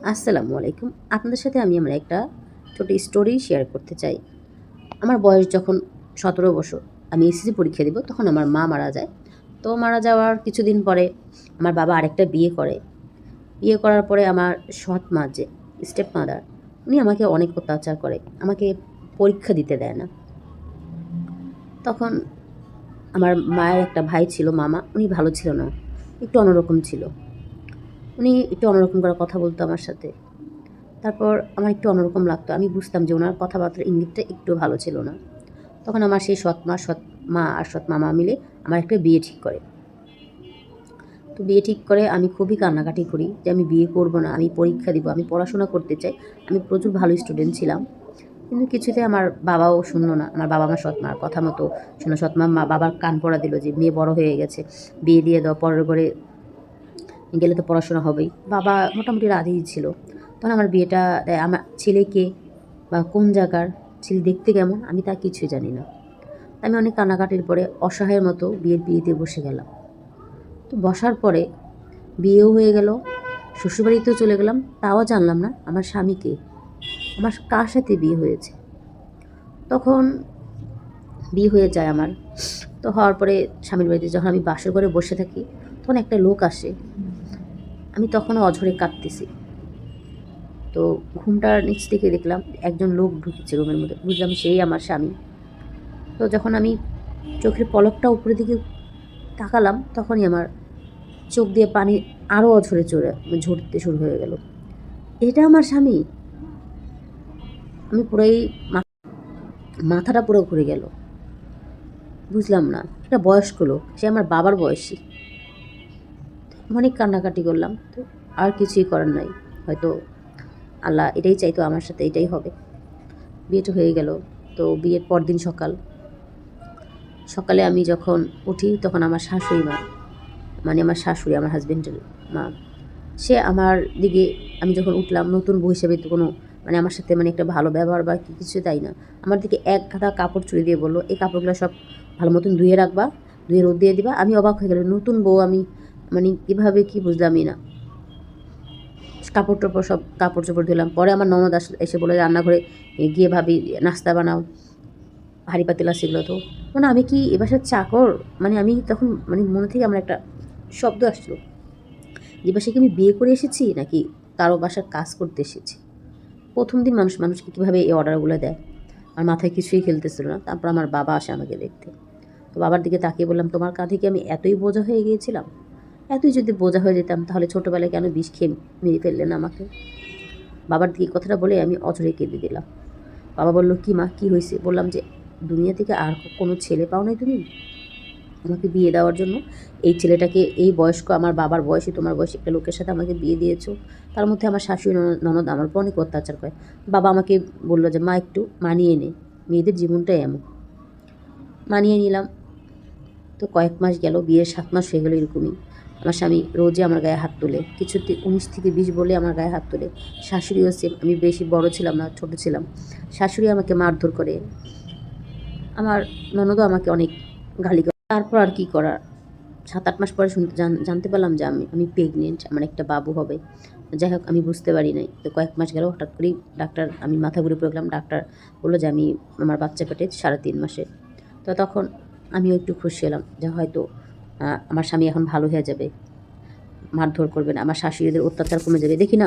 আসসালামু আলাইকুম। আপনাদের সাথে আমার একটা ছোট স্টোরি শেয়ার করতে চাই। আমার বয়স যখন ১৭ বছর, আমি এসএসসি পরীক্ষা দিব, তখন আমার মা মারা যায়। তো মারা যাওয়ার কিছুদিন পরে আমার বাবা আরেকটা বিয়ে করে। বিয়ে করার পরে আমার সৎ মা যে স্টেপ মাদার, উনি আমাকে অনেক অত্যাচার করে। আমাকে পরীক্ষা দিতে দেয় না। তখন আমার মায়ের একটা ভাই ছিল মামা, উনি ভালো ছিল না, একটু অন্যরকম ছিল। উনি একটু অন্যরকম করে কথা বলতো আমার সাথে। তারপর আমার একটু অন্যরকম লাগতো। আমি বুঝতাম যে ওনার কথাবার্তার ইঙ্গিতটা একটু ভালো ছিল না। তখন আমার সেই সৎ মা আর সৎ মামা মিলে আমার একটা বিয়ে ঠিক করে। তো বিয়ে ঠিক করে আমি খুবই কান্নাকাটি করি যে আমি বিয়ে করব না, আমি পরীক্ষা দিব, আমি পড়াশোনা করতে চাই। আমি প্রচুর ভালো স্টুডেন্ট ছিলাম। কিন্তু কিছুতে আমার বাবাও শুনল না। আমার বাবা আমার সৎ মার কথা মতো শোনো, সৎ মা বাবার কান পড়া দিল যে মেয়ে বড় হয়ে গেছে, বিয়ে দিয়ে দাও, পরের ঘরে গেলে তো পড়াশোনা হবেই। বাবা মোটামুটি রাজিই ছিল। তখন আমার বিয়েটা দেয়। আমার ছেলেকে বা কোন জায়গার, ছেলে দেখতে কেমন, আমি তা কিছুই জানি না। আমি অনেক কান্নাকাটির পরে অসহায়ের মতো বিয়েতে বসে গেলাম। তো বসার পরে বিয়েও হয়ে গেল, শ্বশুরবাড়িতেও চলে গেলাম, তাও জানলাম না আমার স্বামীকে, আমার কার সাথে বিয়ে হয়েছে। তখন বিয়ে হয়ে যায় আমার। তো হওয়ার পরে স্বামীর বাড়িতে যখন আমি বাসর ঘরে বসে থাকি, তখন একটা লোক আসে। আমি তখনও অঝরে কাঁদতেছি। তো ঘুমটার নিচ থেকে দেখলাম একজন লোক ঢুকেছে রুমের মধ্যে, বুঝলাম সেই আমার স্বামী। তো যখন আমি চোখের পলকটা উপরের দিকে তাকালাম, তখনই আমার চোখ দিয়ে পানি আরও অঝরে ঝরতে শুরু হয়ে গেল। এটা আমার স্বামী! আমি পুরোই মাথাটা পুরো ঘুরে গেল। বুঝলাম না, একটা বয়স্ক লোক, সে আমার বাবার বয়সী। অনেক কান্নাকাটি করলাম। তো আর কিছুই করার নাই, হয়তো আল্লাহ এটাই চাইতো আমার সাথে, এটাই হবে। বিয়েটা হয়ে গেল। তো বিয়ের পরদিন সকালে আমি যখন উঠি, তখন আমার শাশুড়ি মা, মানে আমার শাশুড়ি, আমার হাজবেন্ডের মা, সে আমার দিকে, আমি যখন উঠলাম নতুন বউ হিসেবে, তো কোনো মানে আমার সাথে মানে একটা ভালো ব্যবহার বা কিছু তাই না, আমার দিকে এক গাদা কাপড় চুরি দিয়ে বললো, এই কাপড়গুলো সব ভালো মতন ধুয়ে রাখবা, ধুয়ে রোদ দিয়ে দিবা। আমি অবাক হয়ে গেলাম, নতুন বউ আমি, মানে কীভাবে কী বুঝলামই না। সব কাপড় চোপড় ধুলাম। পরে আমার ননদ এসে বলে রান্নাঘরে গিয়ে ভাবি নাস্তা বানাও, হাঁড়ি পাতিলা সেগুলো। তো মানে আমি কি এ বাসার চাকর? মানে আমি তখন মানে মনে থেকে আমার একটা শব্দ আসলো, যে বাসায় কি আমি বিয়ে করে এসেছি নাকি কারো বাসার কাজ করতে এসেছি। প্রথম দিন মানুষকে কীভাবে এই অর্ডারগুলো দেয়, আমার মাথায় কিছুই খেলতেছিল না। তারপর আমার বাবা আসে আমাকে দেখতে। তো বাবার দিকে তাকিয়ে বললাম, তোমার কাঁধে কি আমি এতই বোঝা হয়ে গিয়েছিলাম? এতই যদি বোঝা হয়ে যেতাম, তাহলে ছোটোবেলায় কেন বিষ খেয়ে মেরে ফেললেন আমাকে? বাবার দিকে কথাটা বলে আমি অঝরে কেঁদে দিলাম। বাবা বলল, কি মা, কী হয়েছে? বললাম যে, দুনিয়া থেকে আর কোনো ছেলে পাও নাই তুমি আমাকে বিয়ে দেওয়ার জন্য? এই ছেলেটাকে, এই বয়স্ক, আমার বাবার বয়সী, তোমার বয়সী একটা লোকের সাথে আমাকে বিয়ে দিয়েছো। তার মধ্যে আমার শাশুড়ি ননদ আমার উপর অনেক অত্যাচার করে। বাবা আমাকে বলল যে, মা একটু মানিয়ে নে, মেয়েদের জীবনটাই এমন। মানিয়ে নিলাম। তো কয়েক মাস গেল, বিয়ের 7 মাস হয়ে গেল এরকমই। আমার স্বামী রোজে আমার গায়ে হাত তোলে, কিছুতে 19 থেকে 20 বলে আমার গায়ে হাত তোলে। শাশুড়িও সেম, আমি বেশি বড় ছিলাম না, ছোট ছিলাম। শাশুড়ি আমাকে মারধর করে, আমার ননদও আমাকে অনেক গালি করে। তারপর আর কি করার, 7-8 মাস পরে জানতে পারলাম যে আমি প্রেগনেন্ট, আমার একটা বাবু হবে। যাই হোক, আমি বুঝতে পারি নাই। তো কয়েক মাস গেল, হঠাৎ করেই ডাক্তার, আমি মাথা ঘুরে পড়ে গেলাম। ডাক্তার বললো যে আমার বাচ্চা পেটে 3.5 মাসের। তো তখন আমিও একটু খুশি হলাম যে হয়তো আমার স্বামী এখন ভালো হয়ে যাবে, মারধর করবে না, আমার শাশুড়িদের অত্যাচার কমে যাবে। দেখি না,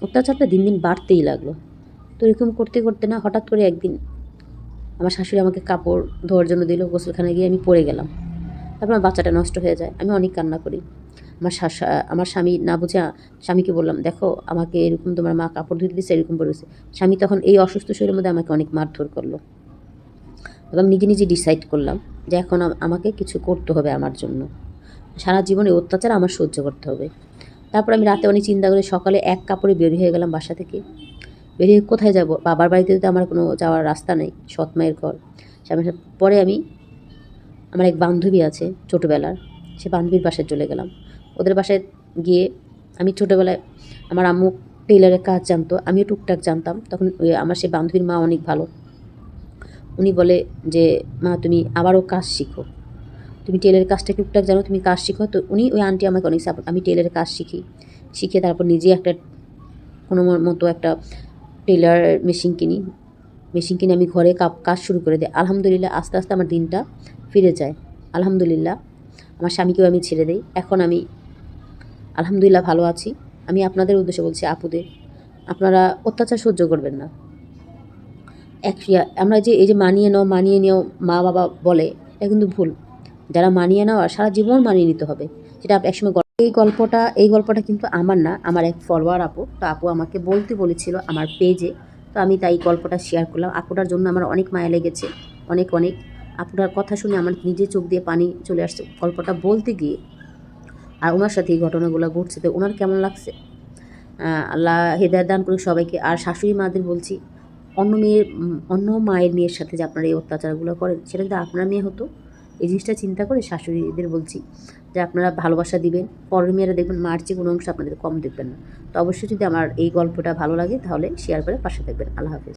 অত্যাচারটা দিন দিন বাড়তেই লাগলো। তো এরকম করতে করতে না, হঠাৎ করে একদিন আমার শাশুড়ি আমাকে কাপড় ধোয়ার জন্য দিল, গোসলখানায় গিয়ে আমি পড়ে গেলাম। তারপর আমার বাচ্চাটা নষ্ট হয়ে যায়, আমি অনেক কান্না করি। আমার স্বামী না বুঝে স্বামীকে বললাম, দেখো আমাকে এরকম তোমার মা কাপড় ধুতে দিচ্ছে, এরকম পড়েছে। স্বামী তখন এই অসুস্থ শরীরের মধ্যে আমাকে অনেক মারধর করলো। এবং নিজে নিজে ডিসাইড করলাম যে এখন আমাকে কিছু করতে হবে আমার জন্য, সারা জীবনে অত্যাচার আমার সহ্য করতে হবে। তারপর আমি রাতে অনেক চিন্তা করে সকালে এক কাপড়ে বের হয়ে গেলাম বাসা থেকে। বেরিয়ে কোথায় যাব? বাবার বাড়িতে তো আমার কোনো যাওয়ার রাস্তা নেই, সৎ মায়ের ঘর। পরে আমার এক বান্ধবী আছে ছোটোবেলার, সে বান্ধবীর বাসায় চলে গেলাম। ওদের বাসায় গিয়ে আমি ছোটোবেলায়, আমার আম্মু টেইলারের কাজ জানতো, আমিও টুকটাক জানতাম। তখন আমার সেই বান্ধবীর মা অনেক ভালো। উনি বলে যে, মা তুমি আবারও কাজ শিখো, তুমি টেলারের কাজটা টুকটাক জানো, তুমি কাজ শিখো। তো ওই আন্টি আমাকে অনেক সাপোর্ট, আমি টেলারের কাজ শিখি, শিখে তারপর নিজে একটা কোনো মতো একটা টেলার মেশিন কিনে আমি ঘরে কাজ শুরু করে দিই। আলহামদুলিল্লাহ আস্তে আস্তে আমার দিনটা ফিরে যায়। আলহামদুলিল্লাহ আমার স্বামীকেও আমি ছেড়ে দেই। এখন আমি আলহামদুলিল্লাহ ভালো আছি। আমি আপনাদের উদ্দেশ্যে বলছি আপুদের, আপনারা অত্যাচার সহ্য করবেন না। আমরা এই যে মানিয়ে নিও মা বাবা বলে, এটা কিন্তু ভুল। যারা মানিয়ে নেওয়া সারা জীবন মানিয়ে নিতে হবে, সেটা একসময় এই গল্পটা কিন্তু আমার না, আমার এক ফলোয়ার আপু। তো আপু আমাকে বলতে বলেছিল আমার পেজে, তো আমি তাই গল্পটা শেয়ার করলাম। আপুটার জন্য আমার অনেক মায়া লেগেছে, অনেক আপুটার কথা শুনে আমার নিজে চোখ দিয়ে পানি চলে আসছে গল্পটা বলতে গিয়ে। আর ওনার সাথে এই ঘটনাগুলো ঘটছে, তো ওনার কেমন লাগছে আল্লাহ হেদায়েত দান করুক সবাইকে। আর শাশুড়ি মাদের বলছি, অন্য মায়ের মেয়ের সাথে যে আপনারা এই অত্যাচারগুলো করেন, সেটা যদি আপনার মেয়ে হতো, এই জিনিসটা চিন্তা করে শাশুড়িদের বলছি যে আপনারা ভালোবাসা দিবেন। পরের মেয়েরা দেখবেন মার চেয়ে কোনো অংশ আপনাদের কম দেখবেন না। তো অবশ্যই যদি আমার এই গল্পটা ভালো লাগে তাহলে শেয়ার করে পাশে থাকবেন। আল্লাহ হাফেজ।